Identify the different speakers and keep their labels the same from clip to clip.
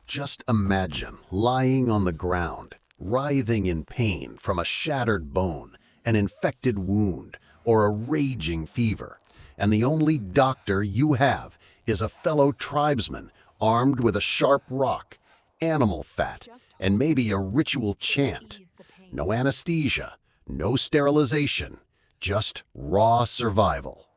Speaker 1: Just imagine lying on the ground, writhing in pain from a shattered bone, an infected wound, or a raging fever, and the only doctor you have is a fellow tribesman armed with a sharp rock, animal fat, and maybe a ritual chant. No anesthesia, no sterilization, just raw survival.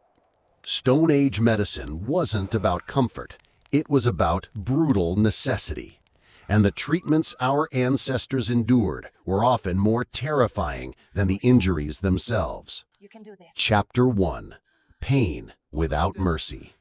Speaker 1: Stone Age medicine wasn't about comfort. It was about brutal necessity. And the treatments our ancestors endured were often more terrifying than the injuries themselves. Chapter 1. Pain Without Mercy.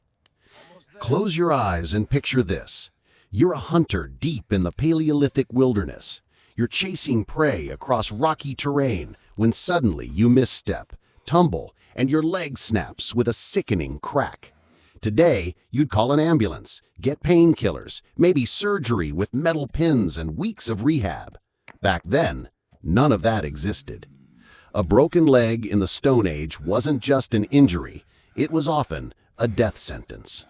Speaker 1: Close your eyes and picture this. You're a hunter deep in the Paleolithic wilderness. You're chasing prey across rocky terrain when suddenly you misstep, tumble, and your leg snaps with a sickening crack. Today, you'd call an ambulance, get painkillers, maybe surgery with metal pins and weeks of rehab. Back then, none of that existed. A broken leg in the Stone Age wasn't just an injury, it was often a death sentence.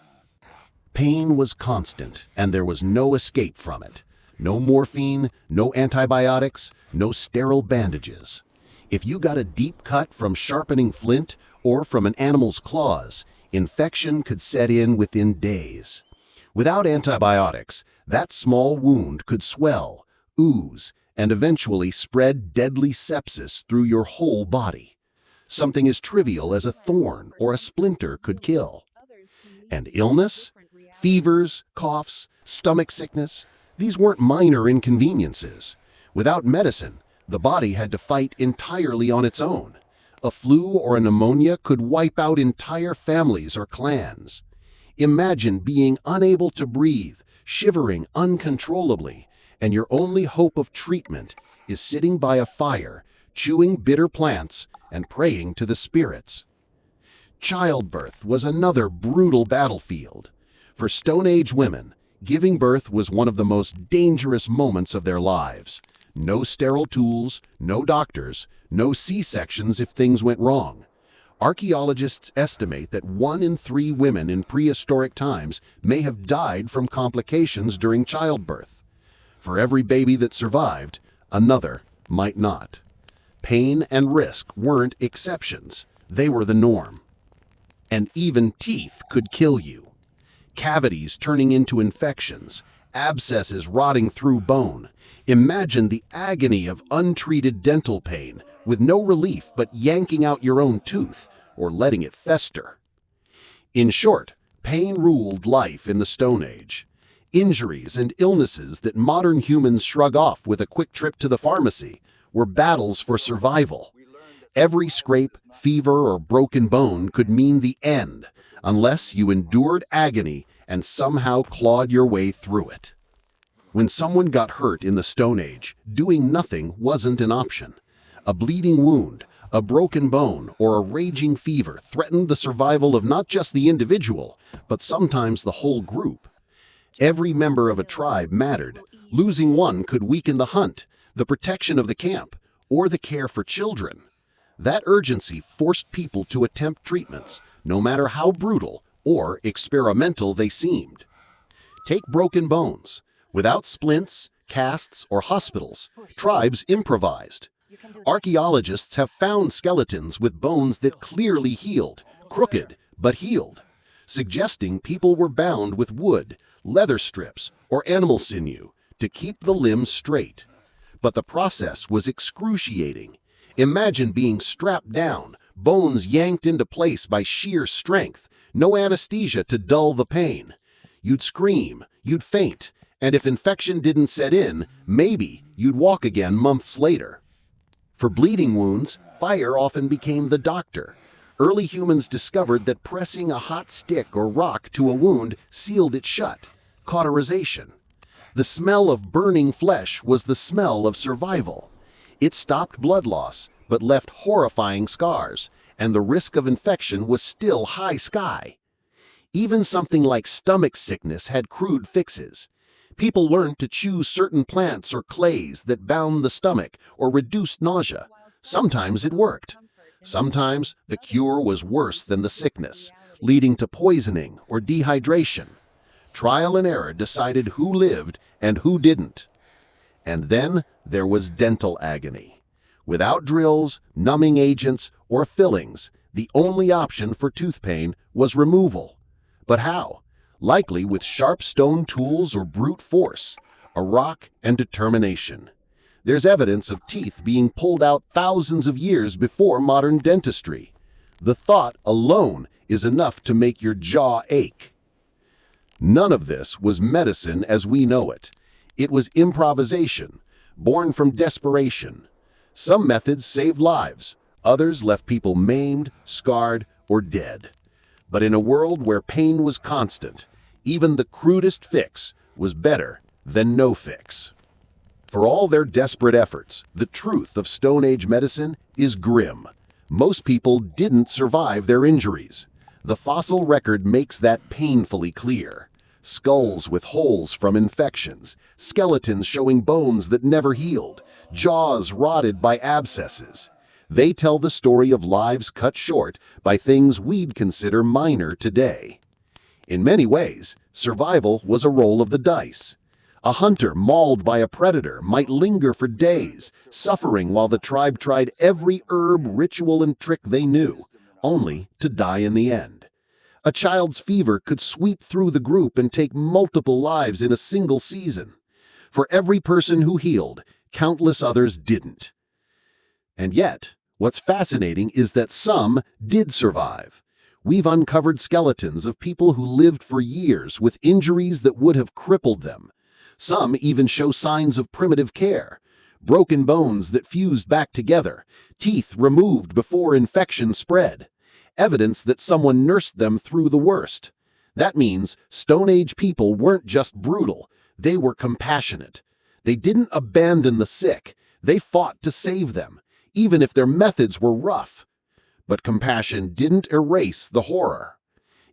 Speaker 1: Pain was constant, and there was no escape from it. No morphine, no antibiotics, no sterile bandages. If you got a deep cut from sharpening flint or from an animal's claws, infection could set in within days. Without antibiotics, that small wound could swell, ooze, and eventually spread deadly sepsis through your whole body. Something as trivial as a thorn or a splinter could kill. And illness? Fevers, coughs, stomach sickness, these weren't minor inconveniences. Without medicine, the body had to fight entirely on its own. A flu or a pneumonia could wipe out entire families or clans. Imagine being unable to breathe, shivering uncontrollably, and your only hope of treatment is sitting by a fire, chewing bitter plants, and praying to the spirits. Childbirth was another brutal battlefield. For Stone Age women, giving birth was one of the most dangerous moments of their lives. No sterile tools, no doctors, no C-sections if things went wrong. Archaeologists estimate that 1 in 3 women in prehistoric times may have died from complications during childbirth. For every baby that survived, another might not. Pain and risk weren't exceptions, they were the norm. And even teeth could kill you. Cavities turning into infections, abscesses rotting through bone. Imagine the agony of untreated dental pain, with no relief but yanking out your own tooth or letting it fester. In short, pain ruled life in the Stone Age. Injuries and illnesses that modern humans shrug off with a quick trip to the pharmacy were battles for survival. Every scrape, fever, or broken bone could mean the end, unless you endured agony and somehow clawed your way through it. When someone got hurt in the Stone Age, doing nothing wasn't an option. A bleeding wound, a broken bone, or a raging fever threatened the survival of not just the individual, but sometimes the whole group. Every member of a tribe mattered. Losing one could weaken the hunt, the protection of the camp, or the care for children. That urgency forced people to attempt treatments, no matter how brutal or experimental they seemed. Take broken bones. Without splints, casts, or hospitals, tribes improvised. Archaeologists have found skeletons with bones that clearly healed, crooked but healed, suggesting people were bound with wood, leather strips, or animal sinew to keep the limbs straight. But the process was excruciating. Imagine being strapped down, bones yanked into place by sheer strength, no anesthesia to dull the pain. You'd scream, you'd faint, and if infection didn't set in, maybe you'd walk again months later. For bleeding wounds, fire often became the doctor. Early humans discovered that pressing a hot stick or rock to a wound sealed it shut. Cauterization. The smell of burning flesh was the smell of survival. It stopped blood loss, but left horrifying scars, and the risk of infection was still high sky. Even something like stomach sickness had crude fixes. People learned to chew certain plants or clays that bound the stomach or reduced nausea. Sometimes it worked. Sometimes the cure was worse than the sickness, leading to poisoning or dehydration. Trial and error decided who lived and who didn't. And then there was dental agony. Without drills, numbing agents, or fillings, the only option for tooth pain was removal. But how? Likely with sharp stone tools or brute force, a rock and determination. There's evidence of teeth being pulled out thousands of years before modern dentistry. The thought alone is enough to make your jaw ache. None of this was medicine as we know it. It was improvisation, born from desperation. Some methods saved lives, others left people maimed, scarred, or dead. But in a world where pain was constant, even the crudest fix was better than no fix. For all their desperate efforts, the truth of Stone Age medicine is grim. Most people didn't survive their injuries. The fossil record makes that painfully clear. Skulls with holes from infections, skeletons showing bones that never healed, jaws rotted by abscesses. They tell the story of lives cut short by things we'd consider minor today. In many ways, survival was a roll of the dice. A hunter mauled by a predator might linger for days, suffering while the tribe tried every herb, ritual, and trick they knew, only to die in the end. A child's fever could sweep through the group and take multiple lives in a single season. For every person who healed, countless others didn't. And yet, what's fascinating is that some did survive. We've uncovered skeletons of people who lived for years with injuries that would have crippled them. Some even show signs of primitive care. Broken bones that fused back together, teeth removed before infection spread. Evidence that someone nursed them through the worst. That means Stone Age people weren't just brutal, they were compassionate. They didn't abandon the sick, they fought to save them, even if their methods were rough. But compassion didn't erase the horror.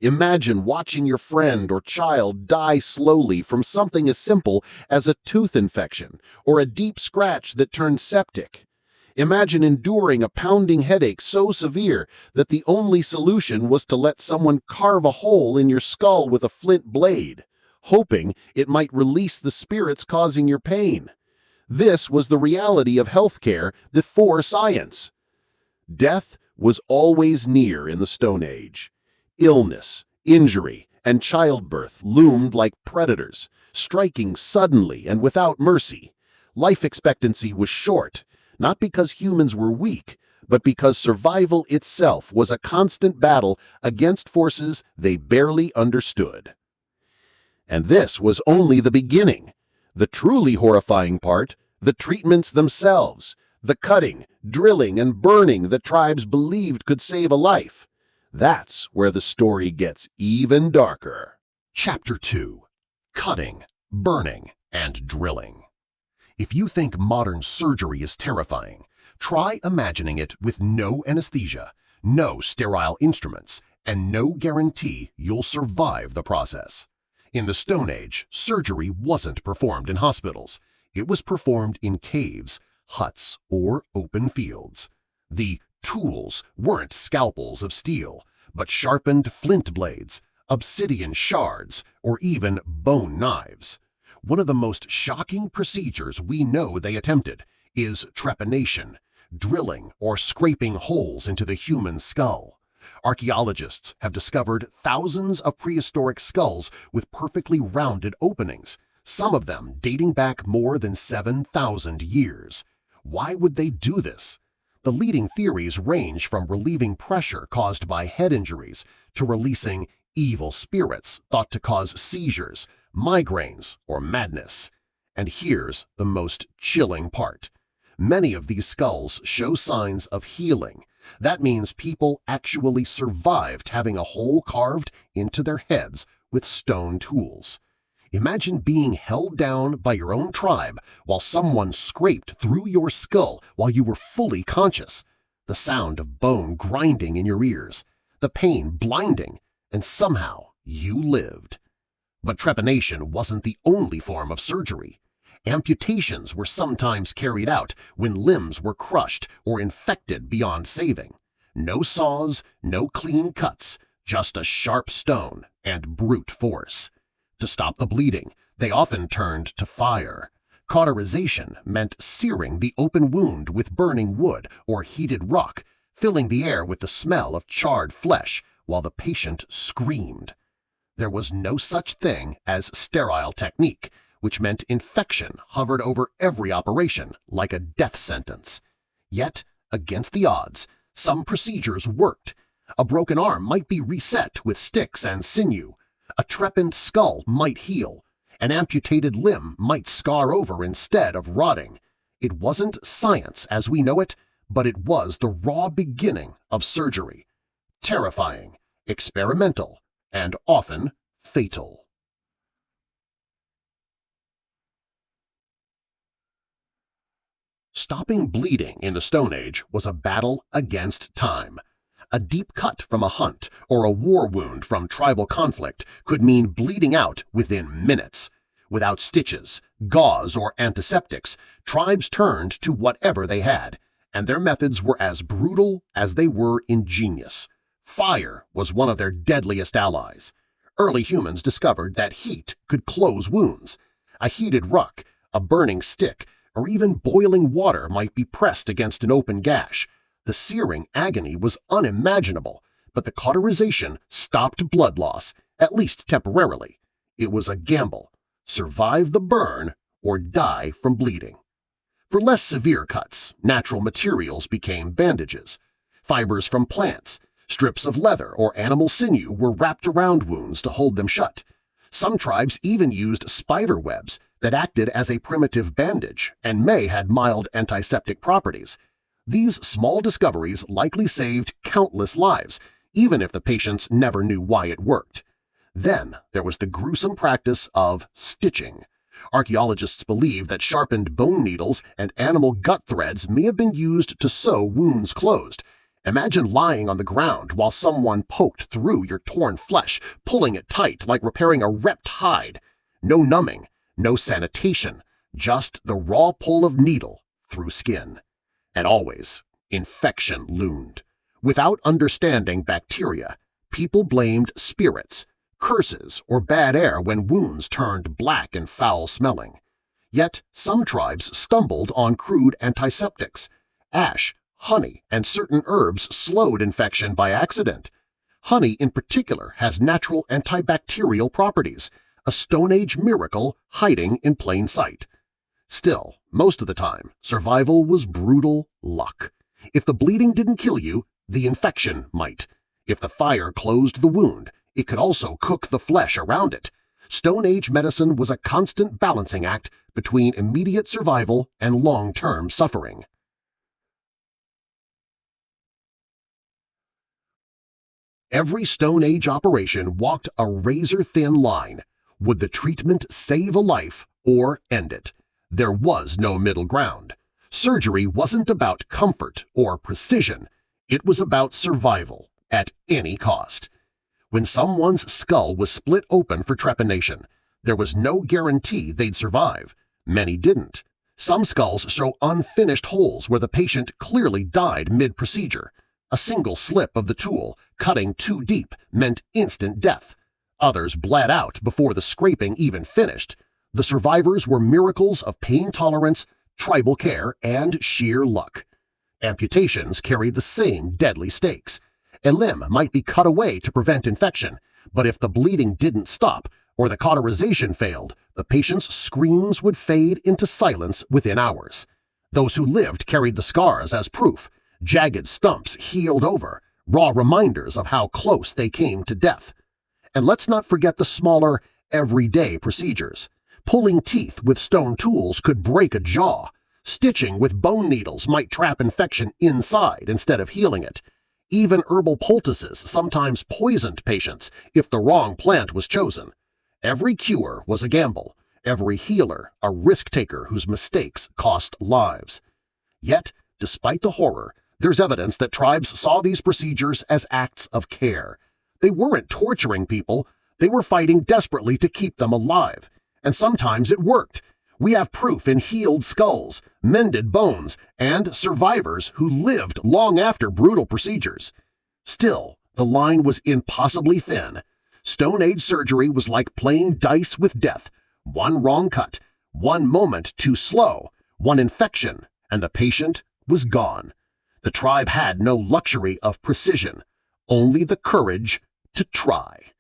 Speaker 1: Imagine watching your friend or child die slowly from something as simple as a tooth infection or a deep scratch that turned septic. Imagine enduring a pounding headache so severe that the only solution was to let someone carve a hole in your skull with a flint blade, hoping it might release the spirits causing your pain. This was the reality of healthcare before science. Death was always near in the Stone Age. Illness, injury, and childbirth loomed like predators, striking suddenly and without mercy. Life expectancy was short, not because humans were weak, but because survival itself was a constant battle against forces they barely understood. And this was only the beginning. The truly horrifying part, the treatments themselves, the cutting, drilling, and burning the tribes believed could save a life. That's where the story gets even darker. Chapter 2. Cutting, Burning, and Drilling. If you think modern surgery is terrifying, try imagining it with no anesthesia, no sterile instruments, and no guarantee you'll survive the process. In the Stone Age, surgery wasn't performed in hospitals. It was performed in caves, huts, or open fields. The tools weren't scalpels of steel, but sharpened flint blades, obsidian shards, or even bone knives. One of the most shocking procedures we know they attempted is trepanation, drilling or scraping holes into the human skull. Archaeologists have discovered thousands of prehistoric skulls with perfectly rounded openings, some of them dating back more than 7,000 years. Why would they do this? The leading theories range from relieving pressure caused by head injuries to releasing evil spirits thought to cause seizures, migraines, or madness. And here's the most chilling part. Many of these skulls show signs of healing. That means people actually survived having a hole carved into their heads with stone tools. Imagine being held down by your own tribe while someone scraped through your skull while you were fully conscious. The sound of bone grinding in your ears, the pain blinding, and somehow you lived. But trepanation wasn't the only form of surgery. Amputations were sometimes carried out when limbs were crushed or infected beyond saving. No saws, no clean cuts, just a sharp stone and brute force.
Speaker 2: To stop the bleeding, they often turned to fire. Cauterization meant searing the open wound with burning wood or heated rock, filling the air with the smell of charred flesh while the patient screamed. There was no such thing as sterile technique, which meant infection hovered over every operation like a death sentence. Yet, against the odds, some procedures worked. A broken arm might be reset with sticks and sinew. A trepaned skull might heal. An amputated limb might scar over instead of rotting. It wasn't science as we know it, but it was the raw beginning of surgery. Terrifying, experimental, and often fatal. Stopping bleeding in the Stone Age was a battle against time. A deep cut from a hunt or a war wound from tribal conflict could mean bleeding out within minutes. Without stitches, gauze, or antiseptics, tribes turned to whatever they had, and their methods were as brutal as they were ingenious. Fire was one of their deadliest allies. Early humans discovered that heat could close wounds. A heated rock, a burning stick, or even boiling water might be pressed against an open gash. The searing agony was unimaginable, but the cauterization stopped blood loss, at least temporarily. It was a gamble. Survive the burn or die from bleeding. For less severe cuts, natural materials became bandages. Fibers from plants, strips of leather or animal sinew were wrapped around wounds to hold them shut. Some tribes even used spider webs that acted as a primitive bandage and may had mild antiseptic properties. These small discoveries likely saved countless lives, even if the patients never knew why it worked. Then there was the gruesome practice of stitching. Archaeologists believe that sharpened bone needles and animal gut threads may have been used to sew wounds closed. Imagine lying on the ground while someone poked through your torn flesh, pulling it tight like repairing a ripped hide. No numbing, no sanitation, just the raw pull of needle through skin. And always, infection loomed. Without understanding bacteria, people blamed spirits, curses, or bad air when wounds turned black and foul-smelling. Yet some tribes stumbled on crude antiseptics. Ash, honey, and certain herbs slowed infection by accident. Honey in particular has natural antibacterial properties, a Stone Age miracle hiding in plain sight. Still, most of the time, survival was brutal luck. If the bleeding didn't kill you, the infection might. If the fire closed the wound, it could also cook the flesh around it. Stone Age medicine was a constant balancing act between immediate survival and long-term suffering. Every Stone Age operation walked a razor-thin line. Would the treatment save a life or end it? There was no middle ground. Surgery wasn't about comfort or precision. It was about survival at any cost. When someone's skull was split open for trepanation, there was no guarantee they'd survive. Many didn't. Some skulls show unfinished holes where the patient clearly died mid-procedure. A single slip of the tool, cutting too deep, meant instant death. Others bled out before the scraping even finished. The survivors were miracles of pain tolerance, tribal care, and sheer luck. Amputations carried the same deadly stakes. A limb might be cut away to prevent infection, but if the bleeding didn't stop or the cauterization failed, the patient's screams would fade into silence within hours. Those who lived carried the scars as proof, jagged stumps healed over, raw reminders of how close they came to death. And let's not forget the smaller, everyday procedures. Pulling teeth with stone tools could break a jaw. Stitching with bone needles might trap infection inside instead of healing it. Even herbal poultices sometimes poisoned patients if the wrong plant was chosen. Every cure was a gamble, every healer a risk-taker whose mistakes cost lives. Yet, despite the horror, there's evidence that tribes saw these procedures as acts of care. They weren't torturing people, they were fighting desperately to keep them alive. And sometimes it worked. We have proof in healed skulls, mended bones, and survivors who lived long after brutal procedures. Still, the line was impossibly thin. Stone Age surgery was like playing dice with death. One wrong cut, one moment too slow, one infection, and the patient was gone. The tribe had no luxury of precision, only the courage to try.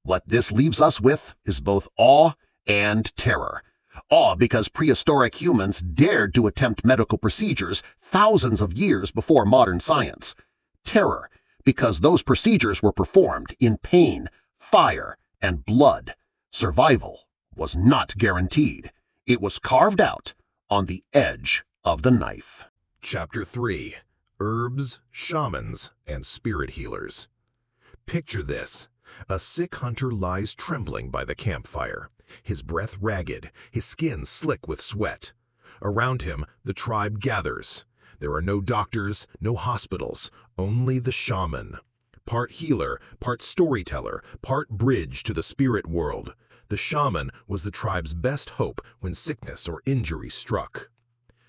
Speaker 2: What this leaves us with is both awe and terror. Awe because prehistoric humans dared to attempt medical procedures thousands of years before modern science. Terror because those procedures were performed in pain, fire, and blood. Survival was not guaranteed. It was carved out on the edge of the knife.
Speaker 3: Chapter 3. Herbs, Shamans, and Spirit Healers. Picture this. A sick hunter lies trembling by the campfire, his breath ragged, his skin slick with sweat. Around him, the tribe gathers. There are no doctors, no hospitals, only the shaman. Part healer, part storyteller, part bridge to the spirit world. The shaman was the tribe's best hope when sickness or injury struck.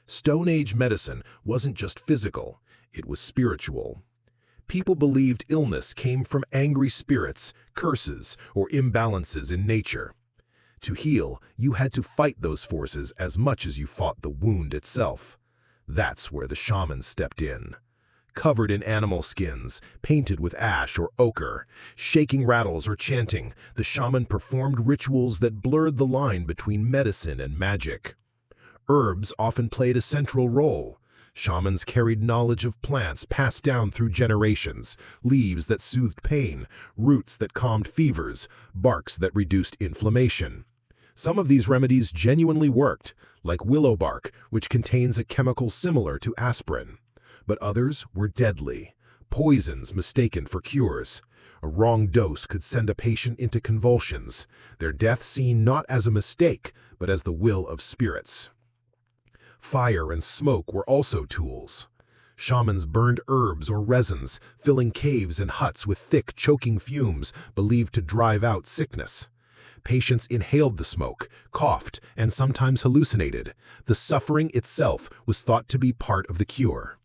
Speaker 3: Stone Age medicine wasn't just physical, it was spiritual. People believed illness came from angry spirits, curses, or imbalances in nature. To heal, you had to fight those forces as much as you fought the wound itself. That's where the shamans stepped in. Covered in animal skins, painted with ash or ochre, shaking rattles or chanting, the shaman performed rituals that blurred the line between medicine and magic. Herbs often played a central role. Shamans carried knowledge of plants passed down through generations, leaves that soothed pain, roots that calmed fevers, barks that reduced inflammation. Some of these remedies genuinely worked, like willow bark, which contains a chemical similar to aspirin. But others were deadly, poisons mistaken for cures. A wrong dose could send a patient into convulsions, their death seen not as a mistake, but as the will of spirits. Fire and smoke were also tools. Shamans burned herbs or resins, filling caves and huts with thick, choking fumes believed to drive out sickness. Patients inhaled the smoke, coughed, and sometimes hallucinated. The suffering itself was thought to be part of the cure.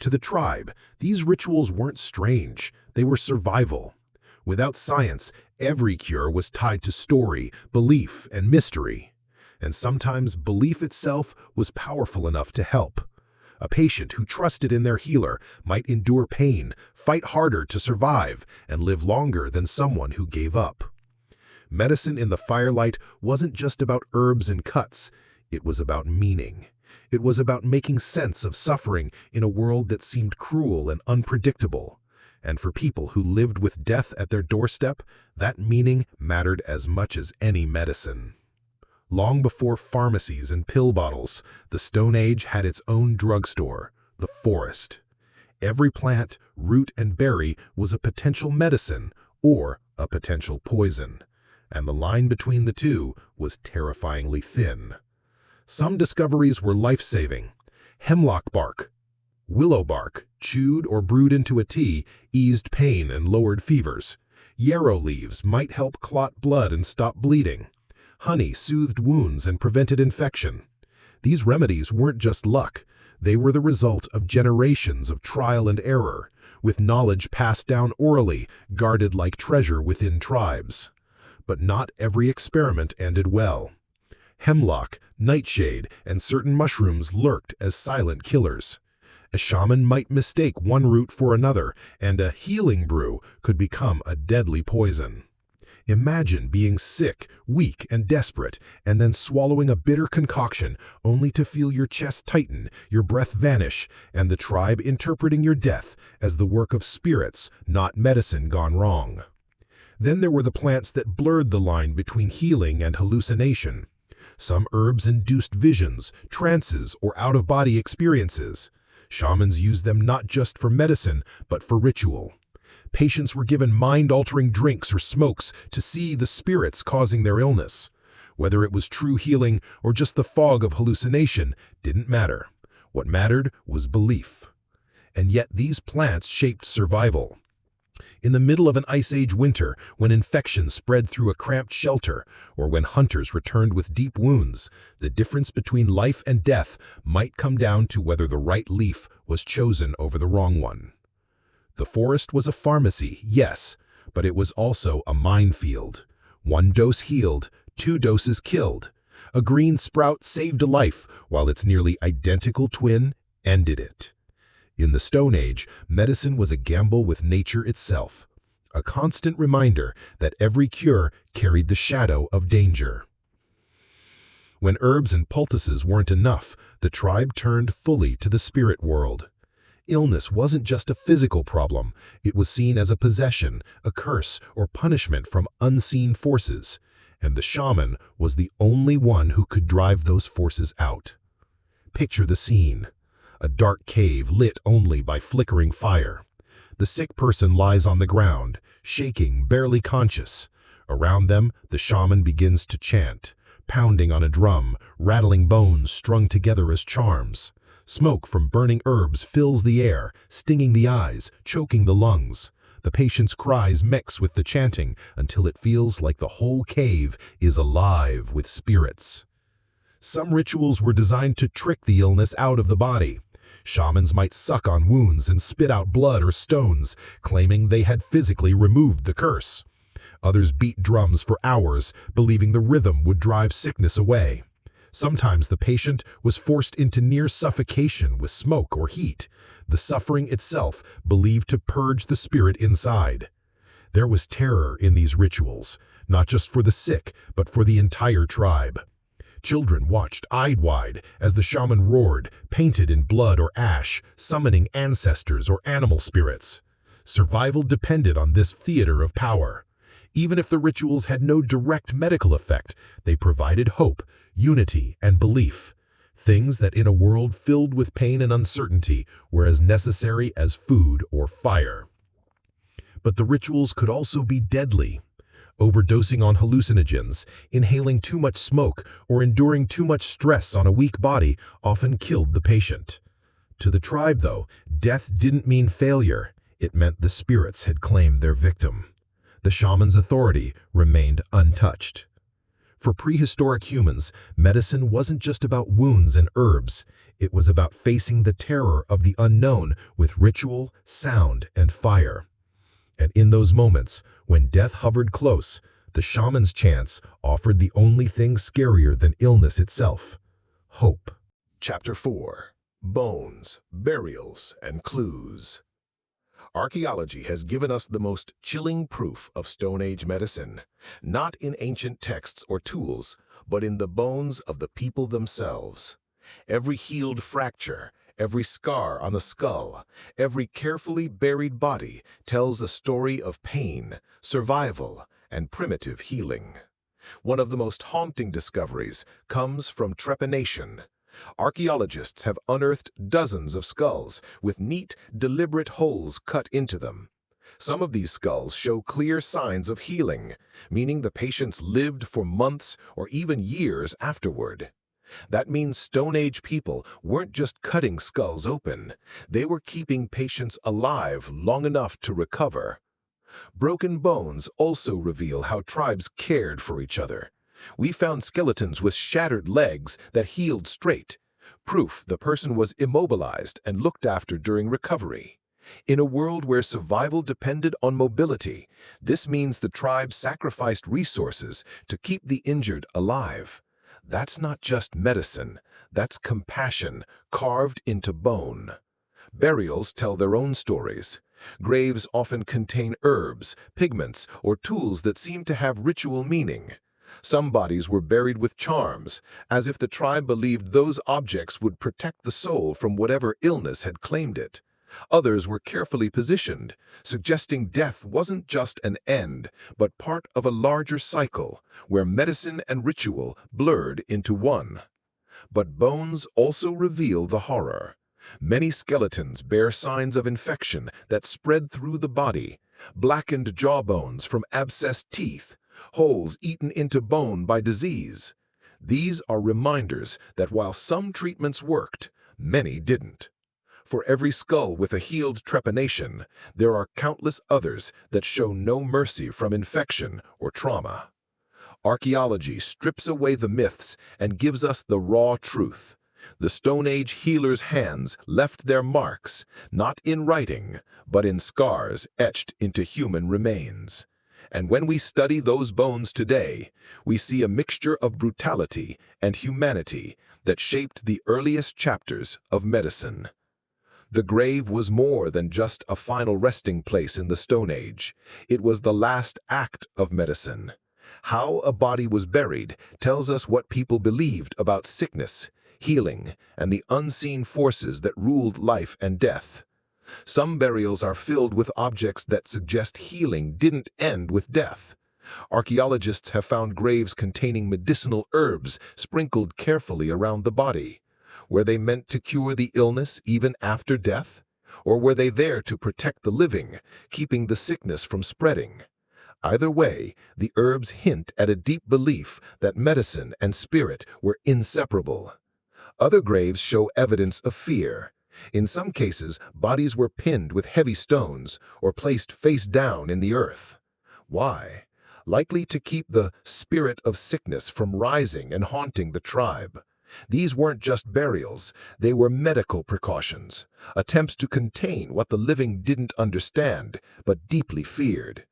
Speaker 3: To the tribe, these rituals weren't strange, they were survival. Without science, every cure was tied to story, belief, and mystery. And sometimes belief itself was powerful enough to help. A patient who trusted in their healer might endure pain, fight harder to survive, and live longer than someone who gave up. Medicine in the firelight wasn't just about herbs and cuts, it was about meaning. It was about making sense of suffering in a world that seemed cruel and unpredictable. And for people who lived with death at their doorstep, that meaning mattered as much as any medicine. Long before pharmacies and pill bottles, the Stone Age had its own drugstore, the forest. Every plant, root, and berry was a potential medicine or a potential poison, and the line between the two was terrifyingly thin. Some discoveries were life-saving. Hemlock bark, willow bark, chewed or brewed into a tea, eased pain and lowered fevers. Yarrow leaves might help clot blood and stop bleeding. Honey soothed wounds and prevented infection. These remedies weren't just luck. They were the result of generations of trial and error, with knowledge passed down orally, guarded like treasure within tribes. But not every experiment ended well. Hemlock, nightshade, and certain mushrooms lurked as silent killers. A shaman might mistake one root for another, and a healing brew could become a deadly poison. Imagine being sick, weak, and desperate, and then swallowing a bitter concoction only to feel your chest tighten, your breath vanish, and the tribe interpreting your death as the work of spirits, not medicine gone wrong. Then there were the plants that blurred the line between healing and hallucination. Some herbs induced visions, trances, or out-of-body experiences. Shamans used them not just for medicine, but for ritual. Patients were given mind-altering drinks or smokes to see the spirits causing their illness. Whether it was true healing or just the fog of hallucination didn't matter. What mattered was belief. And yet these plants shaped survival. In the middle of an Ice Age winter, when infection spread through a cramped shelter, or when hunters returned with deep wounds, the difference between life and death might come down to whether the right leaf was chosen over the wrong one. The forest was a pharmacy, yes, but it was also a minefield. One dose healed, 2 doses killed. A green sprout saved a life, while its nearly identical twin ended it. In the Stone Age, medicine was a gamble with nature itself, a constant reminder that every cure carried the shadow of danger. When herbs and poultices weren't enough, the tribe turned fully to the spirit world. Illness wasn't just a physical problem, it was seen as a possession, a curse, or punishment from unseen forces, and the shaman was the only one who could drive those forces out. Picture the scene. A dark cave lit only by flickering fire. The sick person lies on the ground, shaking, barely conscious. Around them, the shaman begins to chant, pounding on a drum, rattling bones strung together as charms. Smoke from burning herbs fills the air, stinging the eyes, choking the lungs. The patient's cries mix with the chanting until it feels like the whole cave is alive with spirits. Some rituals were designed to trick the illness out of the body. Shamans might suck on wounds and spit out blood or stones, claiming they had physically removed the curse. Others beat drums for hours, believing the rhythm would drive sickness away. Sometimes the patient was forced into near suffocation with smoke or heat, the suffering itself believed to purge the spirit inside. There was terror in these rituals, not just for the sick, but for the entire tribe. Children watched eyed wide as the shaman roared, painted in blood or ash, summoning ancestors or animal spirits. Survival depended on this theater of power. Even if the rituals had no direct medical effect, they provided hope, unity, and belief. Things that in a world filled with pain and uncertainty were as necessary as food or fire. But the rituals could also be deadly. Overdosing on hallucinogens, inhaling too much smoke, or enduring too much stress on a weak body often killed the patient. To the tribe, though, death didn't mean failure. It meant the spirits had claimed their victim. The shaman's authority remained untouched. For prehistoric humans, medicine wasn't just about wounds and herbs. It was about facing the terror of the unknown with ritual, sound, and fire. And in those moments, when death hovered close, the shaman's chants offered the only thing scarier than illness itself: hope.
Speaker 4: Chapter 4. Bones, Burials, and Clues. Archaeology has given us the most chilling proof of Stone Age medicine, not in ancient texts or tools, but in the bones of the people themselves. Every healed fracture, every scar on the skull, every carefully buried body tells a story of pain, survival, and primitive healing. One of the most haunting discoveries comes from trepanation. Archaeologists have unearthed dozens of skulls with neat, deliberate holes cut into them. Some of these skulls show clear signs of healing, meaning the patients lived for months or even years afterward. That means Stone Age people weren't just cutting skulls open, they were keeping patients alive long enough to recover. Broken bones also reveal how tribes cared for each other. We found skeletons with shattered legs that healed straight, proof the person was immobilized and looked after during recovery. In a world where survival depended on mobility, this means the tribe sacrificed resources to keep the injured alive. That's not just medicine, that's compassion carved into bone. Burials tell their own stories. Graves often contain herbs, pigments, or tools that seem to have ritual meaning. Some bodies were buried with charms, as if the tribe believed those objects would protect the soul from whatever illness had claimed it. Others were carefully positioned, suggesting death wasn't just an end, but part of a larger cycle, where medicine and ritual blurred into one. But bones also reveal the horror. Many skeletons bear signs of infection that spread through the body: blackened jawbones from abscessed teeth, holes eaten into bone by disease. These are reminders that while some treatments worked, many didn't. For every skull with a healed trepanation, there are countless others that show no mercy from infection or trauma. Archaeology strips away the myths and gives us the raw truth. The Stone Age healers' hands left their marks, not in writing, but in scars etched into human remains. And when we study those bones today, we see a mixture of brutality and humanity that shaped the earliest chapters of medicine. The grave was more than just a final resting place in the Stone Age. It was the last act of medicine. How a body was buried tells us what people believed about sickness, healing, and the unseen forces that ruled life and death. Some burials are filled with objects that suggest healing didn't end with death. Archaeologists have found graves containing medicinal herbs sprinkled carefully around the body. Were they meant to cure the illness even after death? Or were they there to protect the living, keeping the sickness from spreading? Either way, the herbs hint at a deep belief that medicine and spirit were inseparable. Other graves show evidence of fear. In some cases, bodies were pinned with heavy stones or placed face down in the earth. Why? Likely to keep the spirit of sickness from rising and haunting the tribe. These weren't just burials, they were medical precautions, attempts to contain what the living didn't understand but deeply feared.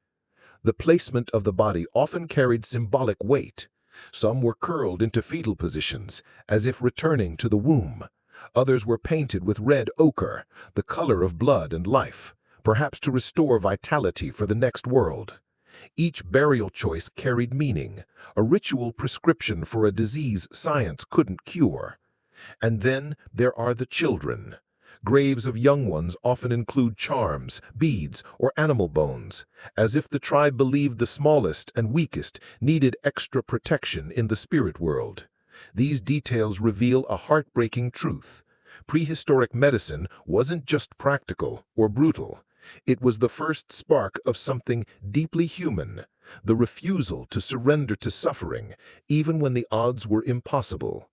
Speaker 4: The placement of the body often carried symbolic weight. Some were curled into fetal positions, as if returning to the womb. Others were painted with red ochre, the color of blood and life, perhaps to restore vitality for the next world. Each burial choice carried meaning, a ritual prescription for a disease science couldn't cure. And then there are the children. Graves of young ones often include charms, beads, or animal bones, as if the tribe believed the smallest and weakest needed extra protection in the spirit world. These details reveal a heartbreaking truth. Prehistoric medicine wasn't just practical or brutal. It was the first spark of something deeply human, the refusal to surrender to suffering, even when the odds were impossible.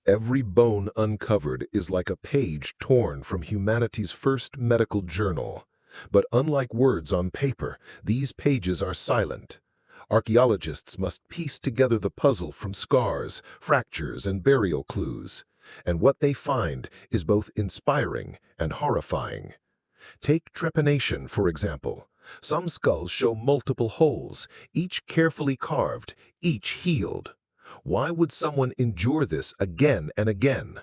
Speaker 4: Every bone uncovered is like a page torn from humanity's first medical journal. But unlike words on paper, these pages are silent. Archaeologists must piece together the puzzle from scars, fractures, and burial clues. And what they find is both inspiring and horrifying. Take trepanation, for example. Some skulls show multiple holes, each carefully carved, each healed. Why would someone endure this again and again?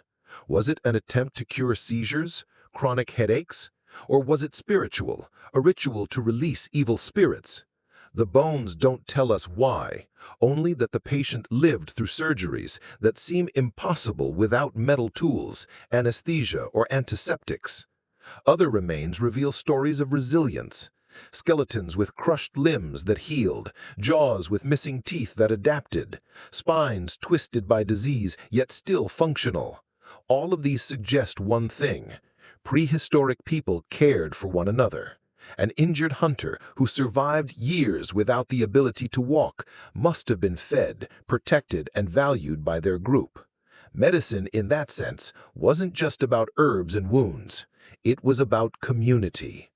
Speaker 4: Was it an attempt to cure seizures, chronic headaches? Or was it spiritual, a ritual to release evil spirits? The bones don't tell us why, only that the patient lived through surgeries that seem impossible without metal tools, anesthesia, or antiseptics. Other remains reveal stories of resilience. Skeletons with crushed limbs that healed, jaws with missing teeth that adapted, spines twisted by disease yet still functional. All of these suggest one thing: prehistoric people cared for one another. An injured hunter who survived years without the ability to walk must have been fed, protected, and valued by their group. Medicine, in that sense, wasn't just about herbs and wounds. It was about community.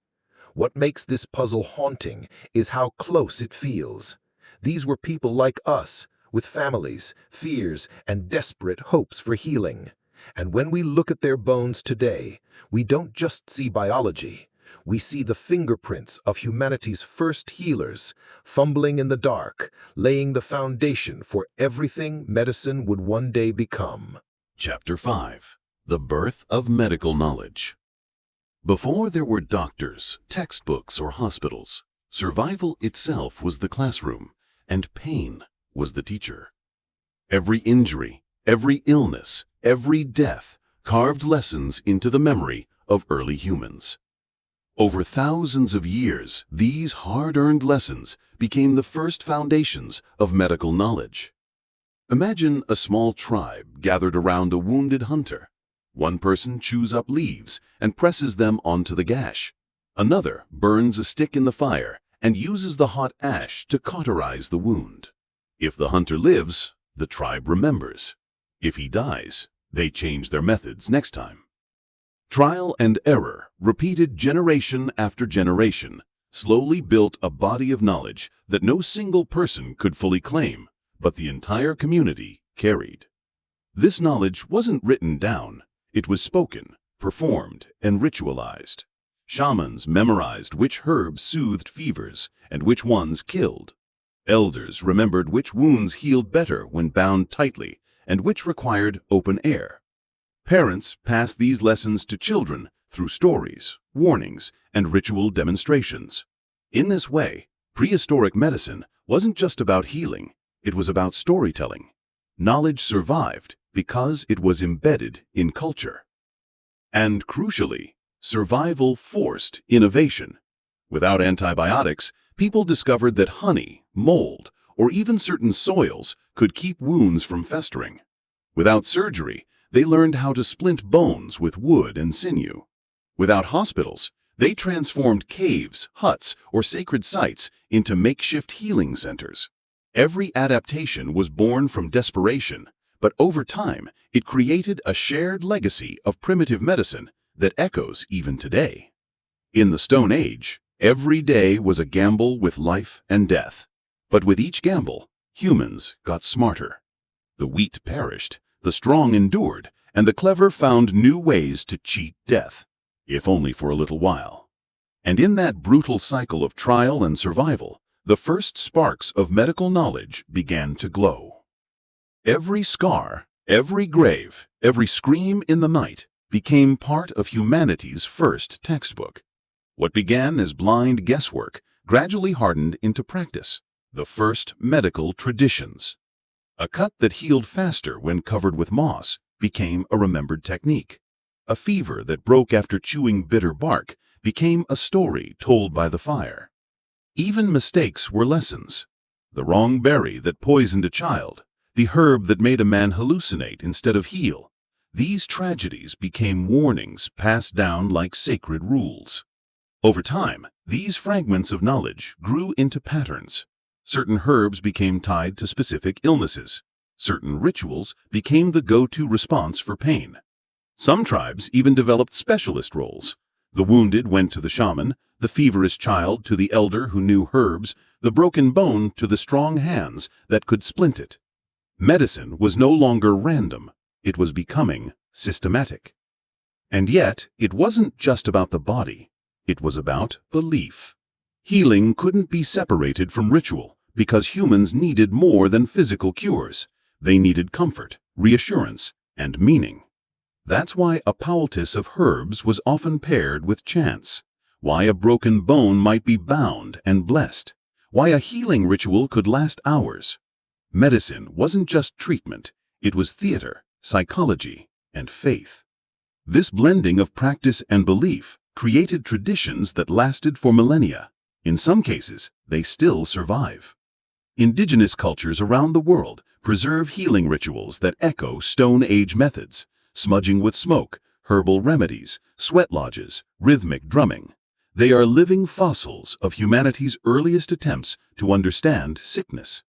Speaker 4: What makes this puzzle haunting is how close it feels. These were people like us, with families, fears, and desperate hopes for healing. And when we look at their bones today, we don't just see biology. We see the fingerprints of humanity's first healers, fumbling in the dark, laying the foundation for everything medicine would one day become.
Speaker 1: Chapter 5. The Birth of Medical Knowledge. Before there were doctors, textbooks, or hospitals, survival itself was the classroom, and pain was the teacher. Every injury, every illness, every death carved lessons into the memory of early humans. Over thousands of years, these hard-earned lessons became the first foundations of medical knowledge. Imagine a small tribe gathered around a wounded hunter. One person chews up leaves and presses them onto the gash. Another burns a stick in the fire and uses the hot ash to cauterize the wound. If the hunter lives, the tribe remembers. If he dies, they change their methods next time. Trial and error, repeated generation after generation, slowly built a body of knowledge that no single person could fully claim, but the entire community carried.
Speaker 5: This knowledge wasn't written down. It was spoken, performed, and ritualized. Shamans memorized which herbs soothed fevers and which ones killed. Elders remembered which wounds healed better when bound tightly and which required open air. Parents passed these lessons to children through stories, warnings, and ritual demonstrations. In this way, prehistoric medicine wasn't just about healing, it was about storytelling. Knowledge survived because it was embedded in culture. And crucially, survival forced innovation. Without antibiotics, people discovered that honey, mold, or even certain soils could keep wounds from festering. Without surgery, they learned how to splint bones with wood and sinew. Without hospitals, they transformed caves, huts, or sacred sites into makeshift healing centers. Every adaptation was born from desperation, but over time, it created a shared legacy of primitive medicine that echoes even today. In the Stone Age, every day was a gamble with life and death. But with each gamble, humans got smarter. The weak perished, the strong endured, and the clever found new ways to cheat death, if only for a little while. And in that brutal cycle of trial and survival, the first sparks of medical knowledge began to glow. Every scar, every grave, every scream in the night became part of humanity's first textbook. What began as blind guesswork gradually hardened into practice, the first medical traditions. A cut that healed faster when covered with moss became a remembered technique. A fever that broke after chewing bitter bark became a story told by the fire. Even mistakes were lessons. The wrong berry that poisoned a child, the herb that made a man hallucinate instead of heal. These tragedies became warnings passed down like sacred rules. Over time, these fragments of knowledge grew into patterns. Certain herbs became tied to specific illnesses. Certain rituals became the go-to response for pain. Some tribes even developed specialist roles. The wounded went to the shaman, the feverish child to the elder who knew herbs, the broken bone to the strong hands that could splint it. Medicine was no longer random. It was becoming systematic. And yet, it wasn't just about the body. It was about belief. Healing couldn't be separated from ritual because humans needed more than physical cures. They needed comfort, reassurance, and meaning. That's why a poultice of herbs was often paired with chants, why a broken bone might be bound and blessed, why a healing ritual could last hours. Medicine wasn't just treatment, it was theater, psychology, and faith. This blending of practice and belief created traditions that lasted for millennia. In some cases, they still survive. Indigenous cultures around the world preserve healing rituals that echo Stone Age methods, smudging with smoke, herbal remedies, sweat lodges, rhythmic drumming. They are living fossils of humanity's earliest attempts to understand sickness.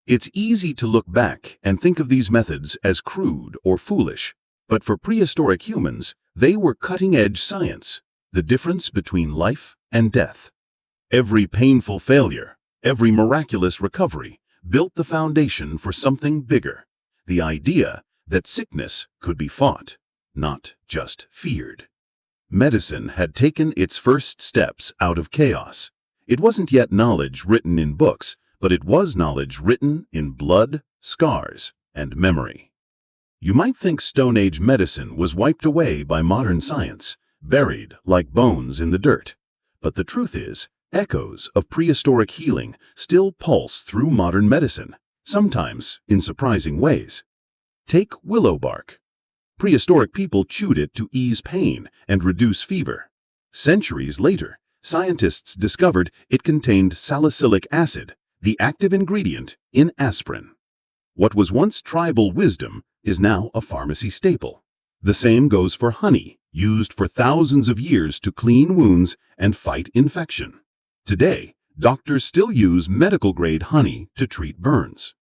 Speaker 5: It's easy to look back and think of these methods as crude or foolish, but for prehistoric humans, they were cutting-edge science, the difference between life and death. Every painful failure, every miraculous recovery built the foundation for something bigger, the idea that sickness could be fought, not just feared. Medicine had taken its first steps out of chaos. It wasn't yet knowledge written in books, but it was knowledge written in blood, scars, and memory. You might think Stone Age medicine was wiped away by modern science, buried like bones in the dirt. But the truth is, echoes of prehistoric healing still pulse through modern medicine, sometimes in surprising ways. Take willow bark. Prehistoric people chewed it to ease pain and reduce fever. Centuries later, scientists discovered it contained salicylic acid, the active ingredient in aspirin. What was once tribal wisdom is now a pharmacy staple. The same goes for honey, used for thousands of years to clean wounds and fight infection. Today, doctors still use medical-grade honey to treat burns.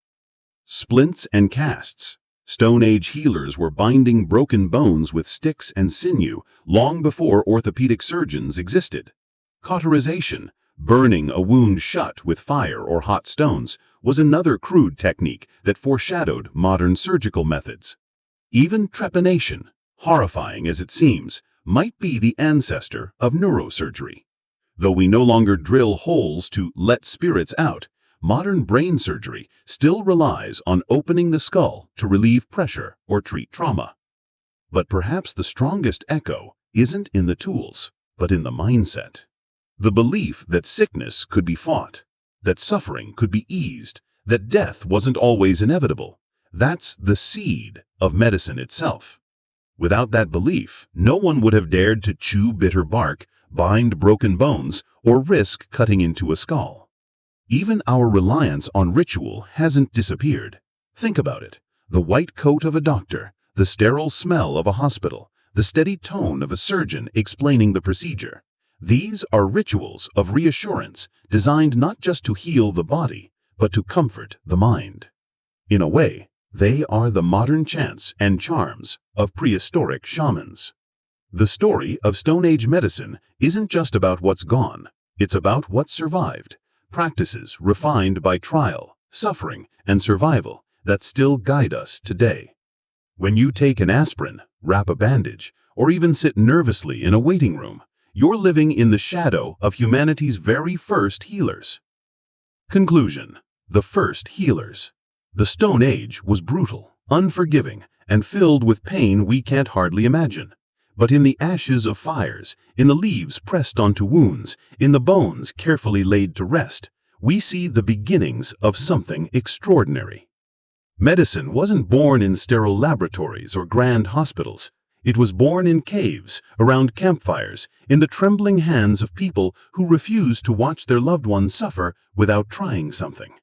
Speaker 5: Splints and casts. Stone Age healers were binding broken bones with sticks and sinew long before orthopedic surgeons existed. Cauterization, Burning a wound shut with fire or hot stones was another crude technique that foreshadowed modern surgical methods. Even trepanation, horrifying as it seems, might be the ancestor of neurosurgery. Though we no longer drill holes to let spirits out, modern brain surgery still relies on opening the skull to relieve pressure or treat trauma. But perhaps the strongest echo isn't in the tools, but in the mindset. The belief that sickness could be fought, that suffering could be eased, that death wasn't always inevitable. That's the seed of medicine itself. Without that belief, no one would have dared to chew bitter bark, bind broken bones, or risk cutting into a skull. Even our reliance on ritual hasn't disappeared. Think about it. The white coat of a doctor, the sterile smell of a hospital, the steady tone of a surgeon explaining the procedure. These are rituals of reassurance designed not just to heal the body, but to comfort the mind. In a way, they are the modern chants and charms of prehistoric shamans. The story of Stone Age medicine isn't just about what's gone, it's about what survived, practices refined by trial, suffering, and survival that still guide us today. When you take an aspirin, wrap a bandage, or even sit nervously in a waiting room, you're living in the shadow of humanity's very first healers. Conclusion: the first healers. The Stone Age was brutal, unforgiving, and filled with pain we can't hardly imagine. But in the ashes of fires, in the leaves pressed onto wounds, in the bones carefully laid to rest, we see the beginnings of something extraordinary. Medicine wasn't born in sterile laboratories or grand hospitals. It was born in caves, around campfires, in the trembling hands of people who refused to watch their loved ones suffer without trying something.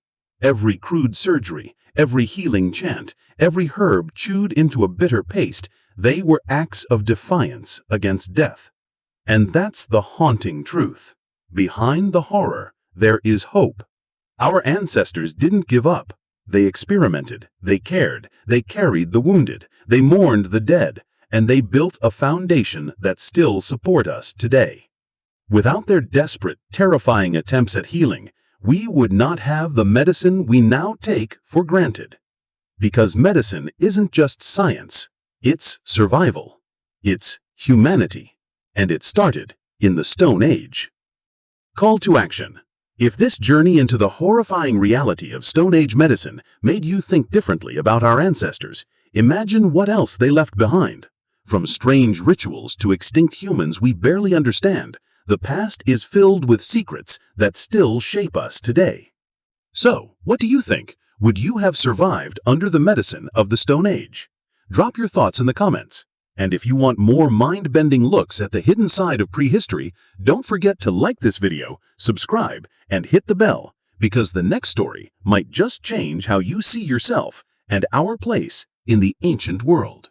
Speaker 5: Every crude surgery, every healing chant, every herb chewed into a bitter paste, they were acts of defiance against death. And that's the haunting truth. Behind the horror, there is hope. Our ancestors didn't give up. They experimented, they cared, they carried the wounded, they mourned the dead, and they built a foundation that still supports us today. Without their desperate, terrifying attempts at healing, we would not have the medicine we now take for granted. Because medicine isn't just science, it's survival, it's humanity, and it started in the Stone Age. Call to action. If this journey into the horrifying reality of Stone Age medicine made you think differently about our ancestors, imagine what else they left behind. From strange rituals to extinct humans we barely understand, the past is filled with secrets that still shape us today. So, what do you think? Would you have survived under the medicine of the Stone Age? Drop your thoughts in the comments. And if you want more mind-bending looks at the hidden side of prehistory, don't forget to like this video, subscribe, and hit the bell, because the next story might just change how you see yourself and our place in the ancient world.